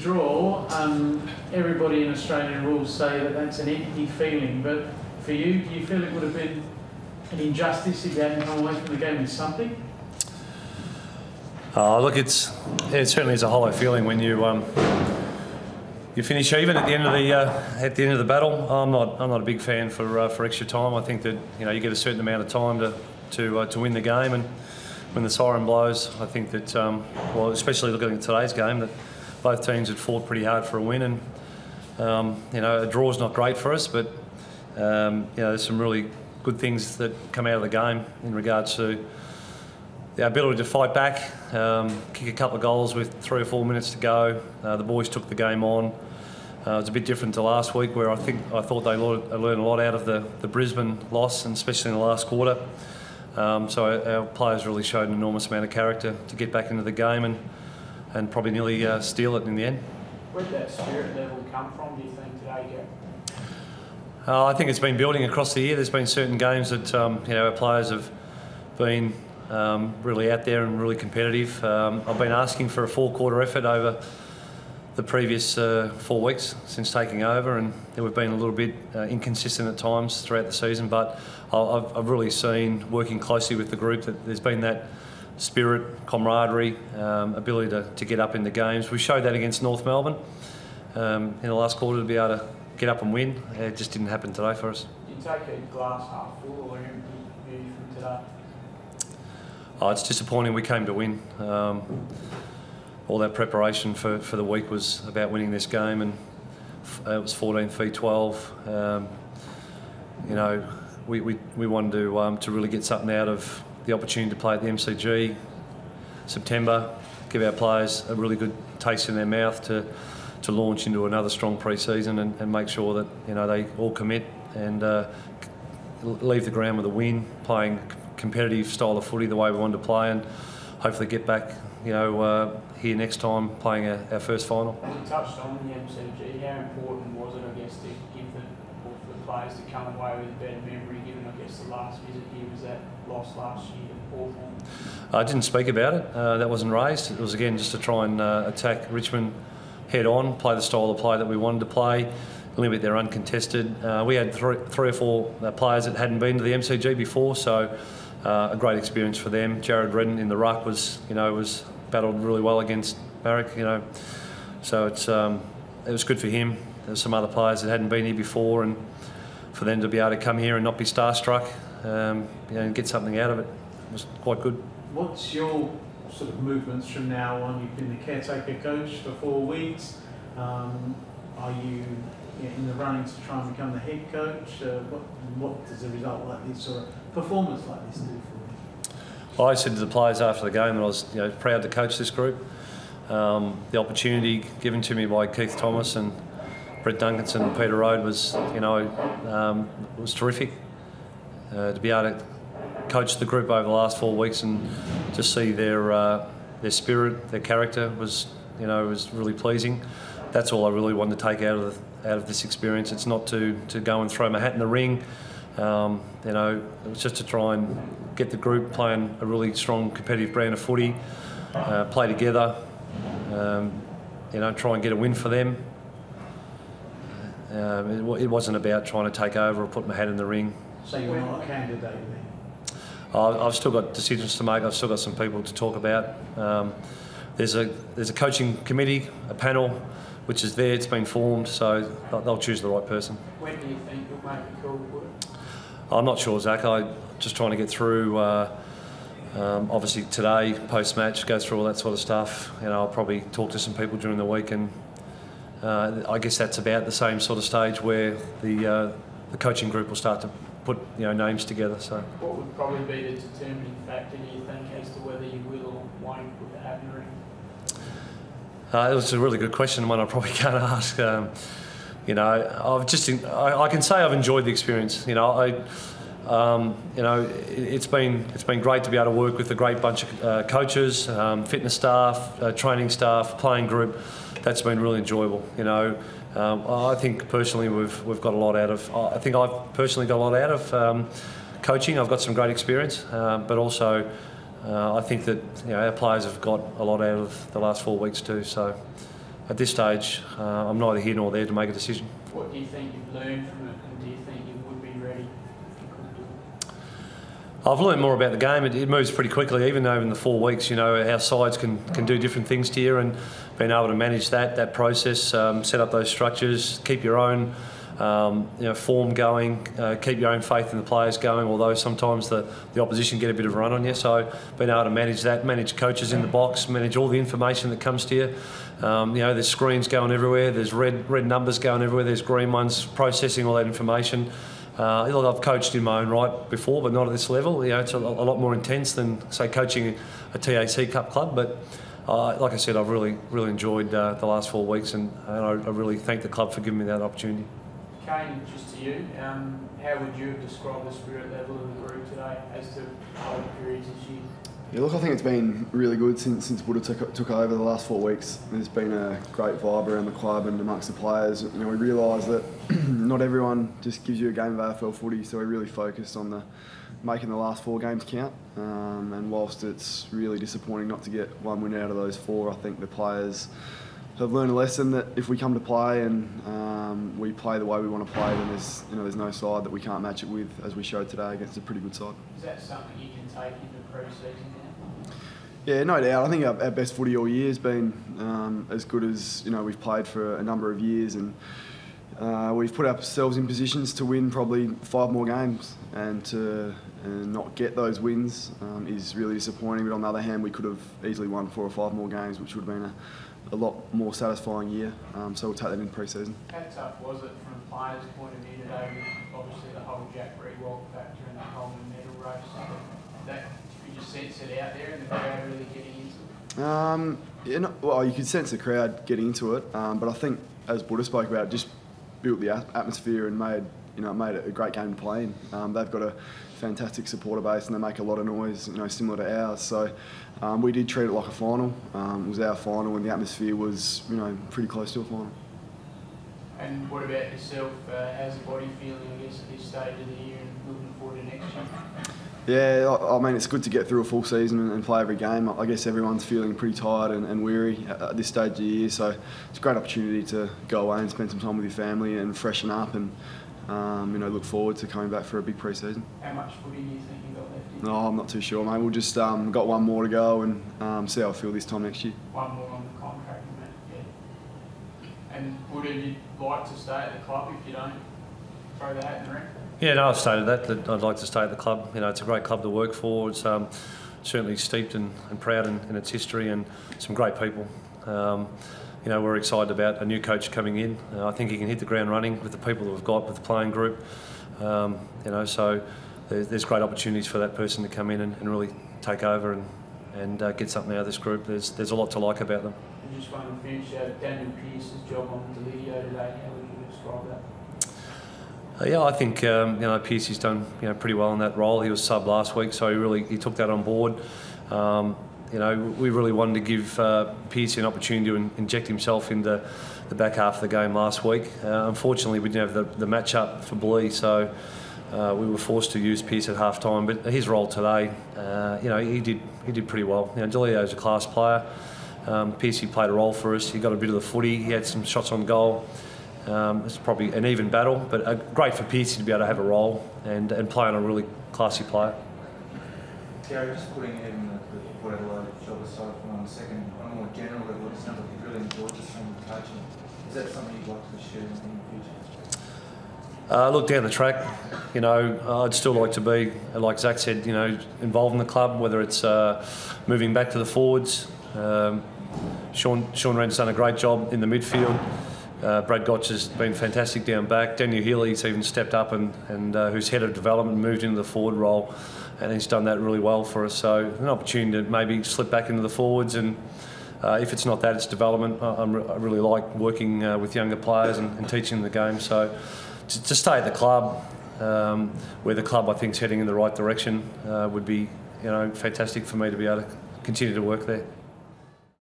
draw, everybody in Australian rules say that that's an empty feeling, but for you, do you feel it would have been an injustice if you hadn't come away from the game with something? Look, it certainly is a hollow feeling when you finish even at the end of the battle. I'm not a big fan for extra time. I think that you get a certain amount of time to win the game, and when the siren blows, I think that well, especially looking at today's game, that both teams had fought pretty hard for a win, and a draw's not great for us, but there's some really good things that come out of the game in regards to the ability to fight back, kick a couple of goals with 3 or 4 minutes to go. The boys took the game on. It was a bit different to last week, where I thought they learned a lot out of the Brisbane loss, and especially in the last quarter. So our players really showed an enormous amount of character to get back into the game and probably nearly steal it in the end. Where did that spirit level come from, do you think, today, Garry? I think it's been building across the year. There's been certain games that our players have been really out there and really competitive. I've been asking for a 4-quarter effort over the previous 4 weeks since taking over, and we've been a little bit inconsistent at times throughout the season, but I've really seen, working closely with the group, that there's been that spirit, camaraderie, ability to get up in the games. We showed that against North Melbourne in the last quarter, to be able to get up and win. It just didn't happen today for us. Do you take a glass half full or empty view from today? It's disappointing. We came to win. All that preparation for the week was about winning this game, and it was 14-12. We wanted to really get something out of the opportunity to play at the MCG September, give our players a really good taste in their mouth to launch into another strong pre-season, and make sure that they all commit and leave the ground with a win, playing competitive style of footy the way we wanted to play, and hopefully get back here next time playing our first final. You touched on the MCG. How important was it, I guess, to give for the players to come away with a better memory, given, I guess, the last visit here was that loss last year to Hawthorn? I didn't speak about it. That wasn't raised. It was, again, just to try and attack Rchmond head on, play the style of play that we wanted to play, limit their uncontested. We had three or four players that hadn't been to the MCG before, so a great experience for them. Jared Redden in the ruck was battled really well against Barrack, so it was good for him. There were some other players that hadn't been here before, and for them to be able to come here and not be starstruck, and get something out of it was quite good. What's your sort of movements from now on? You've been the caretaker coach for 4 weeks. Are you in the running to try and become the head coach? What does a result like this, or a performance like this, do for you? Well, I said to the players after the game that I was proud to coach this group. The opportunity given to me by Keith Thomas and Brett Duncanson and Peter Rode was terrific. To be able to coach the group over the last 4 weeks and to see their spirit, their character was really pleasing. That's all I really wanted to take out of this experience. It's not to go and throw my hat in the ring. It was just to try and get the group playing a really strong competitive brand of footy, play together, try and get a win for them. It wasn't about trying to take over or put my hat in the ring. So you're not a candidate then? I've still got decisions to make. I've still got some people to talk about. There's a coaching committee, a panel, which is there. It's been formed, so they'll choose the right person. When do you think you'll make a call, would it? I'm not sure, Zach. I'm just trying to get through. Obviously today, post-match, go through all that sort of stuff. I'll probably talk to some people during the week, and I guess that's about the same sort of stage where the coaching group will start to put names together. So what would probably be the determining factor, do you think, as to whether you will or won't put the hat in the ring? It was a really good question, one I probably can't ask. I can say I've enjoyed the experience. It's been great to be able to work with a great bunch of coaches, fitness staff, training staff, playing group. That's been really enjoyable. I think personally we've got a lot out of. I think I've personally got a lot out of coaching. I've got some great experience, but also I think that our players have got a lot out of the last 4 weeks too. So at this stage, I'm neither here nor there to make a decision. What do you think you've learned from it, and do you think you would be ready if you could do it? I've learned more about the game. It moves pretty quickly, even though in the 4 weeks, you know, our sides can do different things to you, and being able to manage that process, set up those structures, keep your own form going, keep your own faith in the players going, although sometimes the opposition get a bit of a run on you. So being able to manage that, manage coaches in the box, manage all the information that comes to you. There's screens going everywhere, there's red numbers going everywhere, there's green ones, processing all that information. I've coached in my own right before, but not at this level. It's a lot more intense than, say, coaching a TAC Cup club. But like I said, I've really enjoyed the last 4 weeks, and I really thank the club for giving me that opportunity. Kane, just to you, how would you have described the spirit level of the group today as to other periods this year? Yeah, look, I think it's been really good since Buddha took over the last 4 weeks. There's been a great vibe around the club and amongst the players. We realise that not everyone just gives you a game of AFL footy, so we really focused on making the last 4 games count. And whilst it's really disappointing not to get one win out of those 4, I think the players have learned a lesson that if we come to play and we play the way we want to play, then there's no side that we can't match it with, as we showed today against a pretty good side. Is that something you can take into pre-season now? Yeah, no doubt. I think our best footy all year has been as good as we've played for a number of years, and we've put ourselves in positions to win probably 5 more games, and not get those wins is really disappointing. But on the other hand, we could have easily won 4 or 5 more games, which would have been a lot more satisfying year. So we'll take that in pre-season. How tough was it from a player's point of view today, with obviously the whole Jack Rewalk factor and the whole medal race? Could you sense it out there and the crowd really getting into it? Well, you could sense the crowd getting into it, but I think, as Buddha spoke about, just built the atmosphere and made it a great game to play in. They've got a fantastic supporter base and they make a lot of noise, similar to ours. So we did treat it like a final. It was our final, and the atmosphere was, pretty close to a final. And what about yourself? How's the body feeling, I guess, at this stage of the year and looking forward to next year? Yeah, I mean, it's good to get through a full season and play every game. I guess everyone's feeling pretty tired and weary at this stage of the year, so it's a great opportunity to go away and spend some time with your family and freshen up and look forward to coming back for a big pre-season. How much footy do you think you've got left? No, I'm not too sure, mate. We'll just got 1 more to go and see how I feel this time next year. 1 more on the contract, mate. Yeah. And would you like to stay at the club if you don't throw the hat in the ring? Yeah, no, I've stated that I'd like to stay at the club. It's a great club to work for. It's certainly steeped and proud in its history, and some great people. We're excited about a new coach coming in. I think he can hit the ground running with the people that we've got, with the playing group. So there's great opportunities for that person to come in and really take over and get something out of this group. There's a lot to like about them. I just want to finish Daniel Pearce's job on Delidio today. How would you describe that? Yeah, I think Pearcey's done pretty well in that role. He was sub last week, so he took that on board. We really wanted to give Pearcey an opportunity to inject himself into the back half of the game last week. Unfortunately, we didn't have the match-up for Blee, so we were forced to use Pearce at half-time. But his role today, he did pretty well. Delio's a class player. Pearcey played a role for us. He got a bit of the footy. He had some shots on goal. It's probably an even battle, but great for Pearcey to be able to have a role and play on a really classy player. Garry, just putting in the Port Adelaide job aside for 1 second, on a more general level, it sounds like you've really enjoyed this from coaching. Is that something you'd like to pursue in the future? Look, down the track, I'd still like to be, like Zach said, involved in the club, whether it's moving back to the forwards. Sean Wren's done a great job in the midfield. Brad Gotch has been fantastic down back. Daniel Healy's even stepped up and who's head of development, moved into the forward role, and he's done that really well for us. So an opportunity to maybe slip back into the forwards, and if it's not that, it's development. I really like working with younger players and teaching them the game. So to stay at the club, where the club I think is heading in the right direction, would be fantastic for me to be able to continue to work there.